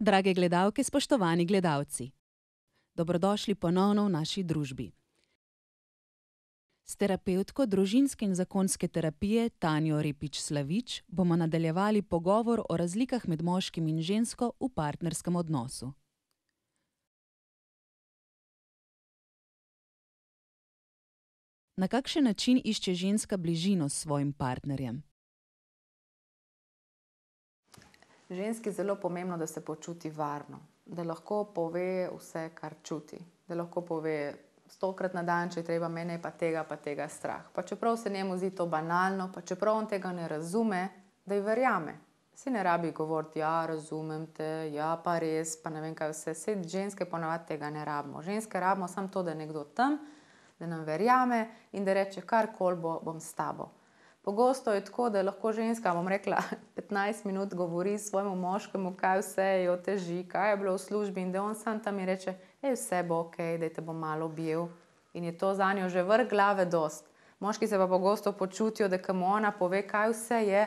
Drage gledalke, spoštovani gledalci. Dobrodošli ponovno v naši družbi. S terapevtko družinske in zakonske terapije Tanjo Repič Slavič bomo nadaljevali pogovor o razlikah med moškim in žensko v partnerskem odnosu. Na kakšen način išče ženska bližino s svojim partnerjem? Ženski je zelo pomembno, da se počuti varno, da lahko pove vse, kar čuti, da lahko pove 100-krat na dan, če je treba, mene je pa tega strah. Pa čeprav se njemu zdi to banalno, pa čeprav on tega ne razume, da ji verjame. Si ne rabi govoriti, ja, razumem te, ja, pa res, pa ne vem kaj vse. Saj ženske ponavadi tega ne rabimo. Ženske rabimo samo to, da je nekdo tam, da nam verjame in da reče, karkoli bo, bom s tabo. Pogosto je tako, da lahko ženska, bom rekla, 15 minut govori svojemu moškemu, kaj vse jo teži, kaj je bilo v službi in da on sam tam in reče, vse bo okej, daj te bom malo objel. In je to zanjo že vrh glave dost. Moški se pa pogosto počutijo, da ko mu ona pove, kaj vse je,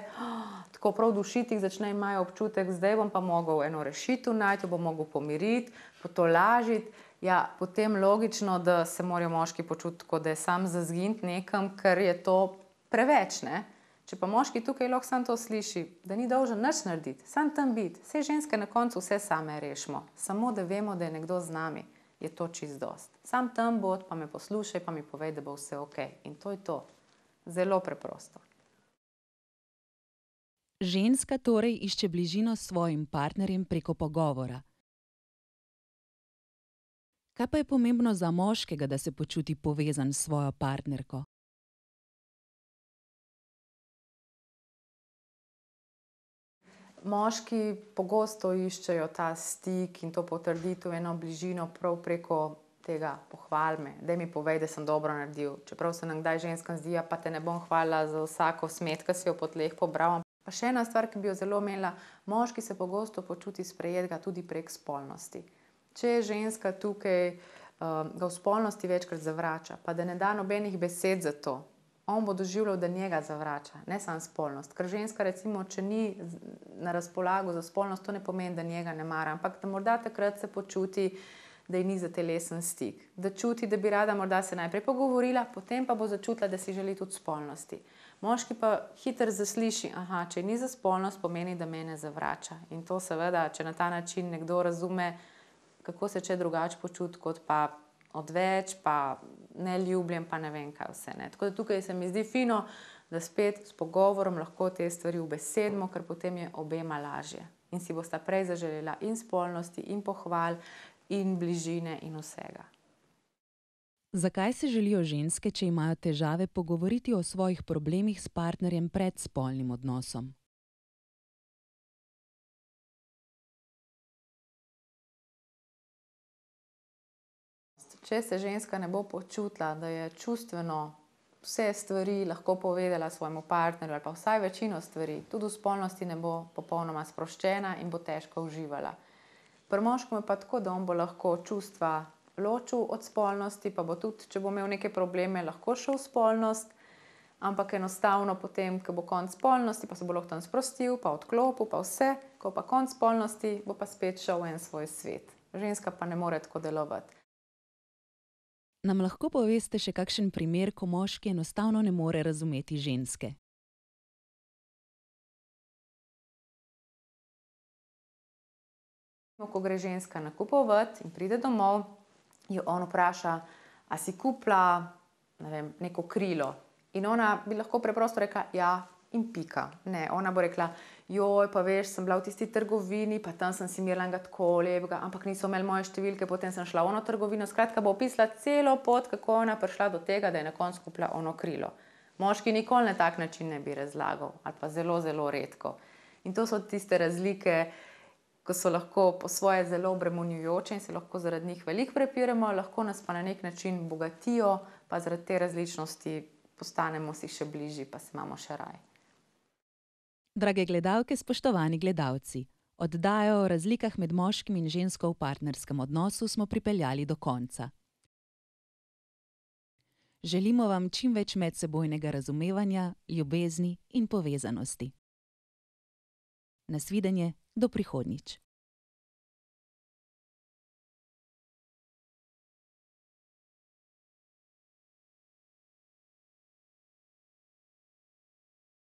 tako prav dušiti jih začne, imajo občutek, zdaj bom pa mogel eno rešitev najti, bom mogel pomiriti, potolažiti. Ja, potem logično, da se morajo moški počutiti tako, da je sam zazginiti nekam, ker je to preveč, ne? Če pa moški tukaj lahko samo to sliši, da ni dolžen nič narediti, samo tam biti. Saj ženske na koncu vse same rešimo. Samo da vemo, da je nekdo z nami, je to čisto dosti. Samo tam bod, pa me poslušaj, pa mi povej, da bo vse okej. In to je to. Zelo preprosto. Ženska torej išče bližino s svojim partnerjem preko pogovora. Kaj pa je pomembno za moškega, da se počuti povezan s svojo partnerko? Moški pogosto iščejo ta stik in to potrditev, eno bližino prav preko tega pohval me, daj mi povej, da sem dobro naredil. Čeprav se nam kdaj ženskam zdi, pa te ne bom hvalila za vsako smet, ki si jo po tleh pobral. Pa še ena stvar, ki bi jo zelo omenila, moški se pogosto počuti sprejetega tudi prek spolnosti. Če je ženska tukaj, ga v spolnosti večkrat zavrača, pa da ne da nobenih besed za to, on bo doživljal, da njega zavrača, ne samo spolnost. Ker ženska recimo, če ni na razpolago za spolnost, to ne pomeni, da njega ne mara, ampak da morda takrat se počuti, da ji ni za telesen stik. Da čuti, da bi rada morda se najprej pogovorila, potem pa bo začutila, da si želi tudi spolnosti. Moški pa hitro zasliši, če ni za spolnost, pomeni, da mene zavrača. In to seveda, če na ta način nekdo razume, kako se če drugače počuti, kot pa odveč, pa neljubljen, pa ne vem kaj vse. Ne. Tako da tukaj se mi zdi fino, da spet s pogovorom lahko te stvari ubesedimo, ker potem je obema lažje. In si bosta prej zaželela in spolnosti, in pohval, in bližine, in vsega. Zakaj se želijo ženske, če imajo težave, pogovoriti o svojih problemih s partnerjem pred spolnim odnosom? Če se ženska ne bo počutila, da je čustveno vse stvari lahko povedala svojemu partnerju ali pa vsaj večino stvari, tudi v spolnosti ne bo popolnoma sproščena in bo težko uživala. Pri moškem je pa tako, da on bo lahko čustva ločil od spolnosti, pa bo tudi, če bo imel neke probleme, lahko šel v spolnost, ampak enostavno potem, ko bo konec spolnosti, pa se bo lahko tam sprostil, pa odklopil, pa vse, ko pa konec spolnosti, bo pa spet šel v en svoj svet. Ženska pa ne more tako delovati. Nam lahko poveste še kakšen primer, ko moški enostavno ne more razumeti ženske? Ko gre ženska nakupovat in pride domov, jo on vpraša, a si kupila, ne vem, neko krilo. In ona bi lahko preprosto rekla, ja, in pika. Ne, ona bo rekla, joj, pa veš, sem bila v tisti trgovini, pa tam sem si merila enega tako lepega, ampak niso imeli moje številke, potem sem šla v ono trgovino. Skratka, bo opisala celo pot, kako ona prišla do tega, da je na koncu kupila ono krilo. Moški nikoli na tak način ne bi razlagal, ali pa zelo, zelo redko. In to so tiste razlike, ko so lahko po svoje zelo obremenjujoče in se lahko zaradi njih veliko prepiramo, lahko nas pa na nek način bogatijo, pa zaradi te različnosti postanemo si še bližji, pa se imamo še raj. Drage gledalke, spoštovani gledalci, oddajo o razlikah med moškim in žensko v partnerskem odnosu smo pripeljali do konca. Želimo vam čim več medsebojnega razumevanja, ljubezni in povezanosti. Nasvidenje, do prihodnjič.